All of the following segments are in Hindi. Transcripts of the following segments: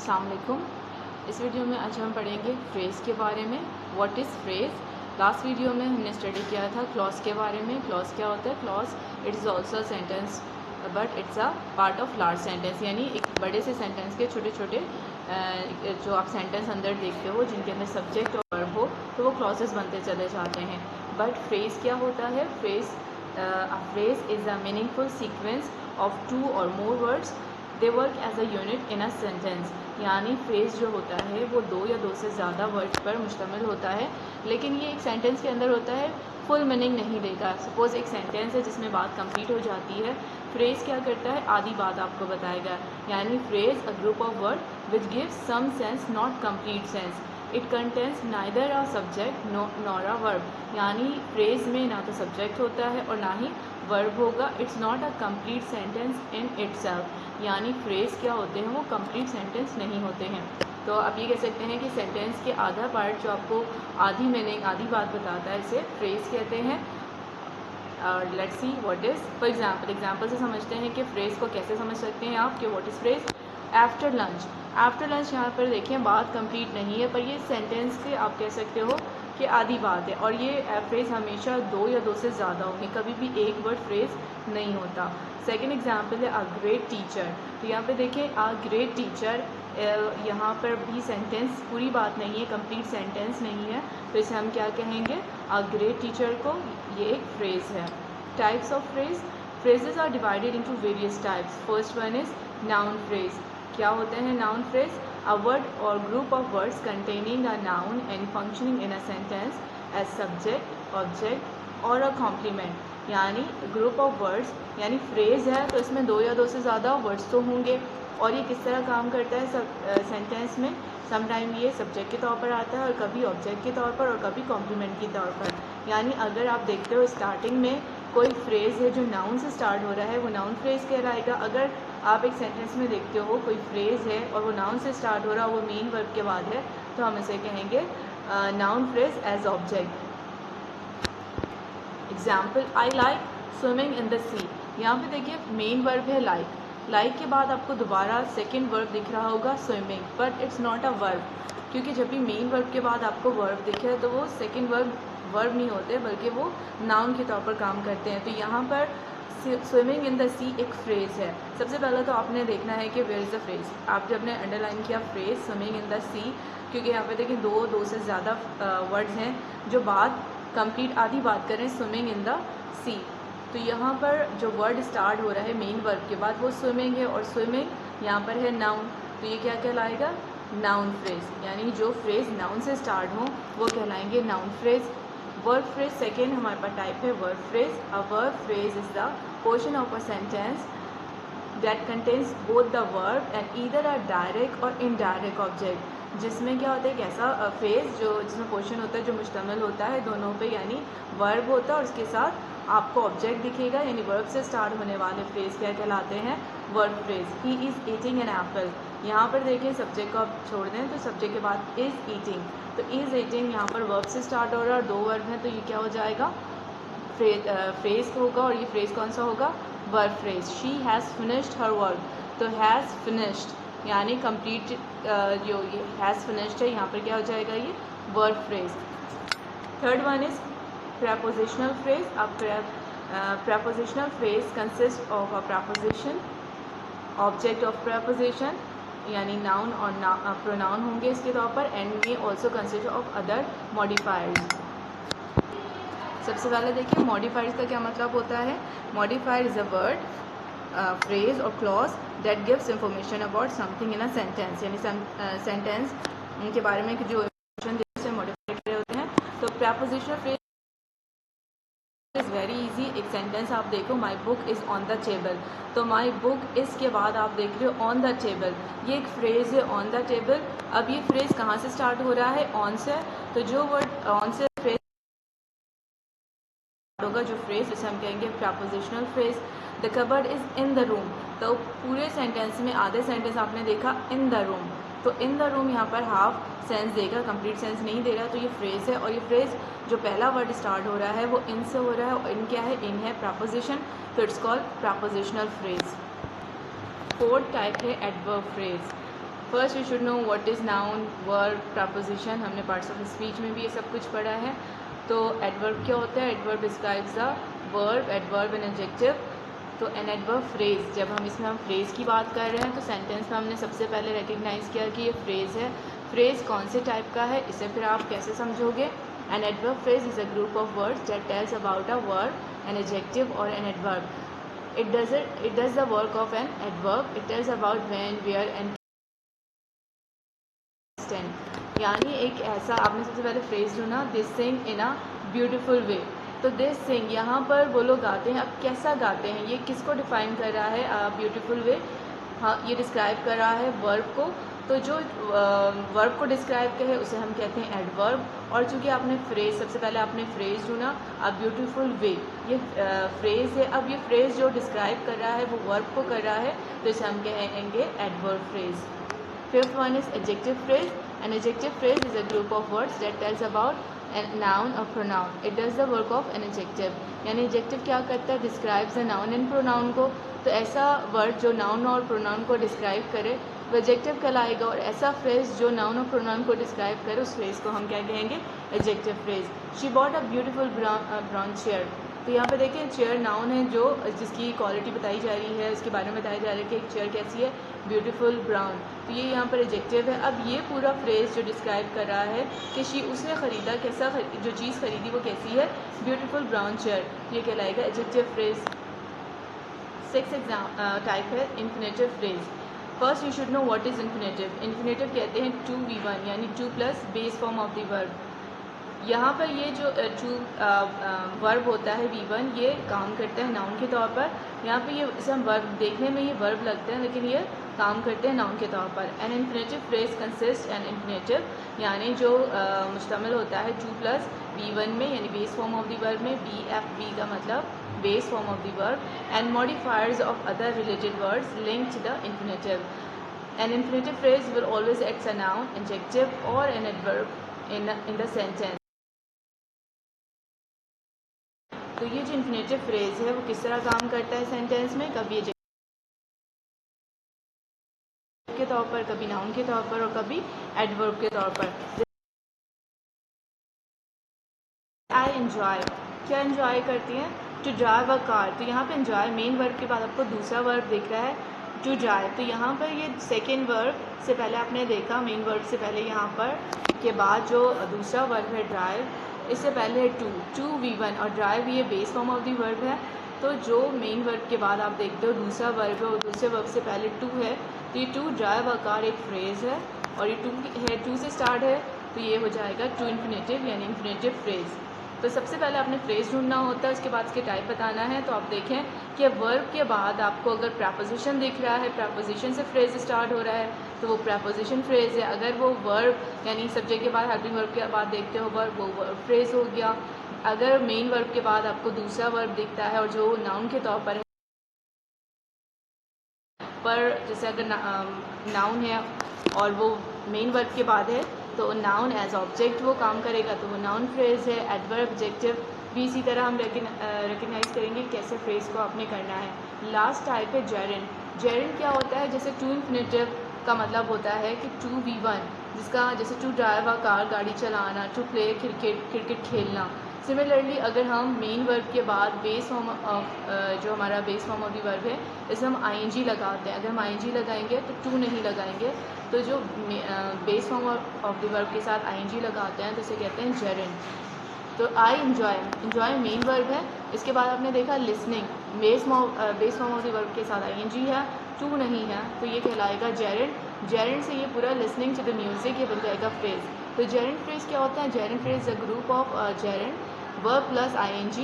अस्सलाम वालेकुम। इस वीडियो में आज हम पढ़ेंगे फ्रेज़ के बारे में। What is phrase. Last video में हमने स्टडी किया था क्लॉज के बारे में। क्लॉज क्या होता है? Clause it is also sentence but it's a part of large sentence, यानी एक बड़े से सेंटेंस के छोटे छोटे जो आप सेंटेंस अंदर देखते हो जिनके अंदर सब्जेक्ट और वर्ब हो तो वो क्लॉजेस बनते चले जाते हैं। बट फ्रेज़ क्या होता है? Phrase is a meaningful sequence of 2 और more words. They work as a unit in a sentence, यानी फ्रेज़ जो होता है वो 2 या 2 से ज़्यादा वर्ड्स पर मुश्तमिल होता है, लेकिन ये एक सेंटेंस के अंदर होता है, फुल मीनिंग नहीं देगा। सपोज़ एक सेंटेंस है जिसमें बात कंप्लीट हो जाती है, फ्रेज़ क्या करता है? आधी बात आपको बताएगा, यानी phrase a group of word which gives some sense not complete sense. It contains neither a subject nor a verb, यानी फ्रेज़ में ना तो सब्जेक्ट होता है और ना ही वर्ब होगा। It's not a complete sentence in itself, यानी फ्रेज़ क्या होते हैं? वो कंप्लीट सेंटेंस नहीं होते हैं। तो आप ये कह सकते हैं कि सेंटेंस के आधा पार्ट जो आपको आधी मीनिंग आधी बात बताता है इसे फ्रेज़ कहते हैं। और let's see what is. For example से समझते हैं कि फ्रेज़ को कैसे समझ सकते हैं आप कि what is phrase. After lunch. After lunch यहाँ पर देखें बात कंप्लीट नहीं है, पर ये सेंटेंस से आप कह सकते हो कि आधी बात है, और ये फ्रेज़ हमेशा 2 या 2 से ज़्यादा होंगे, कभी भी एक वर्ड फ्रेज़ नहीं होता। सेकेंड एग्जाम्पल है अ ग्रेट टीचर। तो यहाँ पे देखें अ ग्रेट टीचर, यहाँ पर भी सेंटेंस पूरी बात नहीं है, कंप्लीट सेंटेंस नहीं है, तो इसे हम क्या कहेंगे? अ ग्रेट टीचर को ये एक फ्रेज़ है। Types of phrase. Phrases are divided into various types. First one is noun phrase. क्या होते हैं नाउन फ्रेज़? अ वर्ड और group of words containing a noun and functioning in a sentence as subject object और अ कॉम्प्लीमेंट, यानी ग्रुप ऑफ वर्ड्स, यानी फ्रेज़ है तो इसमें 2 या 2 से ज़्यादा वर्ड्स तो होंगे, और ये किस तरह काम करता है सेंटेंस में? समटाइम ये सब्जेक्ट के तौर पर आता है और कभी ऑब्जेक्ट के तौर पर और कभी कॉम्प्लीमेंट के तौर पर। यानी अगर आप देखते हो स्टार्टिंग में कोई फ्रेज़ है जो नाउन से स्टार्ट हो रहा है वो नाउन फ्रेज़ कहलाएगा। अगर आप एक सेंटेंस में देखते हो कोई फ्रेज़ है और वो नाउन से स्टार्ट हो रहा है, वो मेन वर्ब के बाद है, तो हम इसे कहेंगे noun phrase as object. Example I like swimming in the sea. यहाँ पे देखिए मेन वर्ब है लाइक, लाइक के बाद आपको दोबारा सेकेंड वर्ब दिख रहा होगा swimming, but it's not a verb, क्योंकि जब भी मेन वर्ब के बाद आपको वर्ब दिखे है तो वो सेकेंड वर्ब नहीं होते बल्कि वो नाउन के तौर पर काम करते हैं। तो यहाँ पर स्विमिंग इन द सी एक फ्रेज़ है। सबसे पहले तो आपने देखना है कि वेयर इज़ द फ्रेज़। आप जब ने अंडरलाइन किया फ्रेज़ स्विमिंग इन द सी, क्योंकि यहाँ पे देखिए 2 से ज़्यादा वर्ड्स हैं जो बात कंप्लीट आधी बात करें स्विमिंग इन द सी, तो यहाँ पर जो वर्ड स्टार्ट हो रहा है मेन वर्ब के बाद वो स्विमिंग है, और स्विमिंग यहाँ पर है नाउन, तो ये क्या कहलाएगा? Noun phrase. यानी जो फ्रेज़ नाउन से स्टार्ट हो वो कहलाएंगे noun phrase. Verb phrase second हमारे पास टाइप है verb phrase. A verb phrase is the portion of a sentence that contains both the verb and either a direct और indirect object, जिसमें क्या होता है? एक ऐसा फ्रेज़ जो जिसमें पोर्शन होता है जो मुश्तमिल होता है दोनों पे, यानी वर्ब होता है और उसके साथ आपको ऑब्जेक्ट दिखेगा, यानी वर्ब से स्टार्ट होने वाले फ्रेज़ क्या कहलाते हैं? Verb phrase. He is eating an apple. यहाँ पर देखें सब्जेक्ट को आप छोड़ दें तो सब्जेक्ट के बाद इज़ ईटिंग, तो इज़ ईटिंग यहाँ पर वर्ब से स्टार्ट हो रहा है और 2 वर्ब हैं, तो ये क्या हो जाएगा? फ्रेज़ होगा, और ये फ्रेज़ कौन सा होगा? Verb phrase. She has finished her work, तो हैज़ फिनिश्ड यानी कंप्लीट, जो ये हैज़ फिनिश्ड है यहाँ पर क्या हो जाएगा? ये verb phrase. Third one is prepositional phrase. Prepositional phrase consists of a preposition, object of preposition यानी noun और pronoun होंगे इसके तौर पर, and may also consist of other modifiers. सबसे पहले देखिए मॉडिफायर्स का क्या मतलब होता है? Modifier is a word, phrase और clause that gives information about something in a sentence, यानी सेंटेंस के बारे में जो इंफॉर्मेशन जिससे मॉडिफाई करे होते हैं। तो prepositional phrase is very easy. एक सेंटेंस आप देखो, my book is on the table, तो माई बुक इस के बाद आप देख रहे हो ऑन द टेबल, ये एक फ्रेज़ है ऑन द टेबल। अब ये फ्रेज़ कहाँ से स्टार्ट हो रहा है? ऑन से, तो जो वर्ड ऑन से फ्रेज होगा, जो फ्रेज़ उसे हम कहेंगे prepositional phrase. The cupboard is in the room, तो पूरे सेंटेंस में आधे सेंटेंस आपने देखा इन द रूम, तो इन द रूम यहाँ पर हाफ सेंस देगा, कंप्लीट सेंस नहीं दे रहा, तो ये फ्रेज़ है। और ये फ्रेज़ जो पहला वर्ड स्टार्ट हो रहा है वो इन से हो रहा है, और इन क्या है? इन है प्रपोजिशन, तो it's called prepositional phrase. Fourth type है adverb phrase. First we should know what is noun, verb, preposition. हमने पार्ट्स ऑफ स्पीच में भी ये सब कुछ पढ़ा है। तो एडवर्ब क्या होता है? Adverb describes the verb, adverb an adjective. तो एन एडवर्ब फ्रेज, जब हम फ्रेज़ की बात कर रहे हैं तो सेंटेंस में हमने सबसे पहले रिकग्नाइज़ किया कि ये फ्रेज़ है। फ्रेज़ कौन से टाइप का है, इसे फिर आप कैसे समझोगे? An adverb phrase is a group of words that tells about a verb, an adjective और an adverb. It does the work of an adverb. It tells about when, where and extent. यानी एक ऐसा, आपने सबसे पहले फ्रेज ढूंढा, this Singh in a beautiful way. तो दिस सिंग यहाँ पर वो लोग गाते हैं। अब कैसा गाते हैं, ये किसको डिफाइन कर रहा है? Beautiful way. हाँ, ये डिस्क्राइब कर रहा है वर्ब को। तो जो वर्ब को डिस्क्राइब करे उसे हम कहते हैं एडवर्ब। और चूँकि आपने फ्रेज, सबसे पहले आपने फ्रेज ढूंढा, अ ब्यूटीफुल वे, ये फ्रेज है। अब ये फ्रेज जो डिस्क्राइब कर रहा है वो वर्ब को कर रहा है, तो इसे हम कहेंगे adverb phrase. Fifth one is adjective phrase. An adjective phrase is a group of words that tells about noun और pronoun. It does the work of an adjective. यानी एडजेक्टिव क्या करता है? Describes the noun and pronoun को। तो ऐसा वर्ड जो नाउन और प्रोनाउन को डिस्क्राइब करे वो एडजेक्टिव कहलाएगा। और ऐसा फ्रेज जो नाउन और प्रोनाउन को डिस्क्राइब करे उस फ्रेज को हम क्या कहेंगे? Adjective phrase. She bought a beautiful brown chair. तो यहाँ पे देखिए चेयर नाउन है जो जिसकी क्वालिटी बताई जा रही है, उसके बारे में बताया जा रहा है कि एक चेयर कैसी है? Beautiful brown. तो ये यहाँ पर एडजेक्टिव है। अब ये पूरा फ्रेज जो डिस्क्राइब कर रहा है कि उसने ख़रीदा, कैसा जो चीज़ खरीदी वो कैसी है? Beautiful brown chair. ये कहलाएगा एडजेक्टिव फ्रेज। सिक्स टाइप है infinitive phrase. First you should know what is infinitive. Infinitive कहते हैं 2v1 यानी 2 plus base form of the verb. यहाँ पर ये जो वर्ब होता है v1, ये काम करता है नाउन के तौर पर। यहाँ पे ये इसे हम वर्ब, देखने में ये वर्ब लगते हैं लेकिन ये काम करते हैं नाउन के तौर पर। An infinitive phrase consist an infinitive, यानी जो मुश्तमिल होता है 2 प्लस v1 में, यानी base form of the verb में, bfv का मतलब base form of the verb, and modifiers of other related words linked the infinitive. An infinitive phrase will always add a noun, adjective or an adverb in the sentence. तो ये जो इन्फिनेटिव फ्रेज है वो किस तरह काम करता है सेंटेंस में? कभी एडजेक्टिव के तौर पर, कभी नाउन के तौर पर और कभी एडवर्ब के तौर पर। आई एंजॉय, क्या एंजॉय करती हैं? To drive a car. तो यहाँ पे एंजॉय मेन वर्ब के बाद आपको दूसरा वर्ब दिख रहा है टू ड्राइव। तो यहाँ पर ये सेकेंड वर्ब से पहले आपने देखा, मेन वर्ब से पहले यहाँ पर के बाद जो दूसरा वर्ब है ड्राइव, इससे पहले है टू v1 और ड्राइव ये base form of the verb है। तो जो मेन वर्ब के बाद आप देखते हो दूसरा वर्ब है और दूसरे वर्ब से पहले टू है, तो ये टू ड्राइव अ कार एक फ्रेज़ है और ये टू है, टू से स्टार्ट है, तो ये हो जाएगा टू इन्फिनेटिव यानी इन्फिनेटिव फ्रेज़। तो सबसे पहले आपने फ्रेज़ ढूंढना होता है, उसके बाद इसके टाइप बताना है। तो आप देखें कि वर्ब के बाद आपको अगर प्रपोजिशन दिख रहा है, प्रपोजिशन से फ्रेज़ स्टार्ट हो रहा है, तो वो प्रपोजिशन फ्रेज़ है। अगर वो वर्ब यानी सब्जेक्ट के बाद हेल्पिंग वर्ब के बाद देखते हो वर्ब, वो वर्ब फ्रेज़ हो गया। अगर मेन वर्ब के बाद आपको दूसरा वर्ब दिखता है और जो नाउन के तौर पर है, पर जैसे अगर नाउन है और वो मेन वर्ब के बाद है तो नाउन एज ऑब्जेक्ट वो काम करेगा, तो वो नाउन फ्रेज़ है। एडवर्ब एडजेक्टिव भी इसी तरह हम रिकग्नाइज़ करेंगे कैसे फ्रेज़ को आपने करना है। लास्ट टाइप है जेरेंट। जेरेंट क्या होता है? जैसे टू इन्फिनेटिव का मतलब होता है कि 2v1, जिसका जैसे टू ड्राइव अ कार गाड़ी चलाना, टू प्ले क्रिकेट खेलना। सिमिलरली अगर हम मेन वर्ब के बाद बेस फॉर्म ऑफ जो हमारा base form of the verb है इसे हम ing लगाते हैं। अगर हम ing लगाएंगे तो टू नहीं लगाएंगे, तो जो base form of the verb के साथ ing लगाते हैं तो इसे कहते हैं जेरेंट। तो आई इंजॉय मेन वर्ब है। इसके बाद आपने देखा listening, base form of the verb के साथ ing है, टू नहीं है, तो ये कहलाएगा जेरेंट। जेरेंट से ये पूरा लिसनिंग टू द म्यूज़िक ये बन जाएगा फ्रेज़। तो जेरेंट फ्रेज़ क्या होता है? Gerund phrase a group of gerund verb plus ing।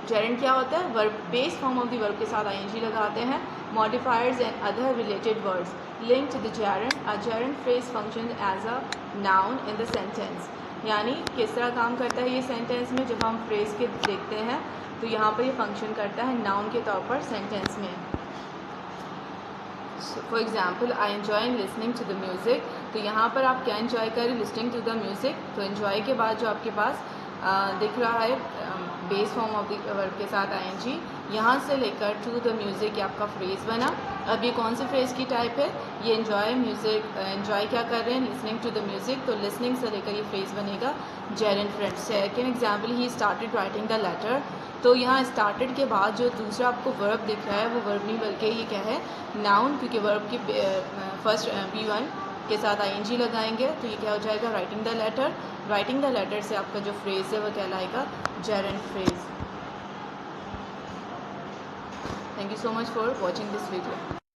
Gerund क्या होता है? Verb base form of the verb के साथ ing लगाते हैं, modifiers and other related words link to the gerund. A gerund phrase function as a noun in the sentence. यानी किस तरह काम करता है ये सेंटेंस में? जब हम फ्रेज़ के देखते हैं तो यहाँ पर ये फंक्शन करता है नाउन के तौर पर सेंटेंस में। For example I enjoy listening to the music. तो यहाँ पर आप क्या इन्जॉय करें? Listening to the music. तो इन्जॉय के बाद जो आपके पास दिख रहा है base form of the verb के साथ ing, यहाँ से लेकर टू द म्यूज़िक आपका फ्रेज़ बना। अब ये कौन से फ्रेज़ की टाइप है, ये एन्जॉय म्यूज़िक, एन्जॉय क्या कर रहे हैं, लिसनिंग टू द म्यूज़िक, तो लिसनिंग से लेकर ये फ्रेज़ बनेगा gerund friend. Second example, he started writing the letter, तो यहाँ स्टार्टेड के बाद जो दूसरा आपको वर्ब दिख रहा है वो वर्ब नहीं बल्कि ये क्या है, नाउन, क्योंकि वर्ब की फर्स्ट V1 के साथ ING लगाएंगे तो ये क्या हो जाएगा, writing the letter. Writing the letter से आपका जो फ्रेज़ है वो कहलाएगा gerund phrase. Thank you so much for watching this video.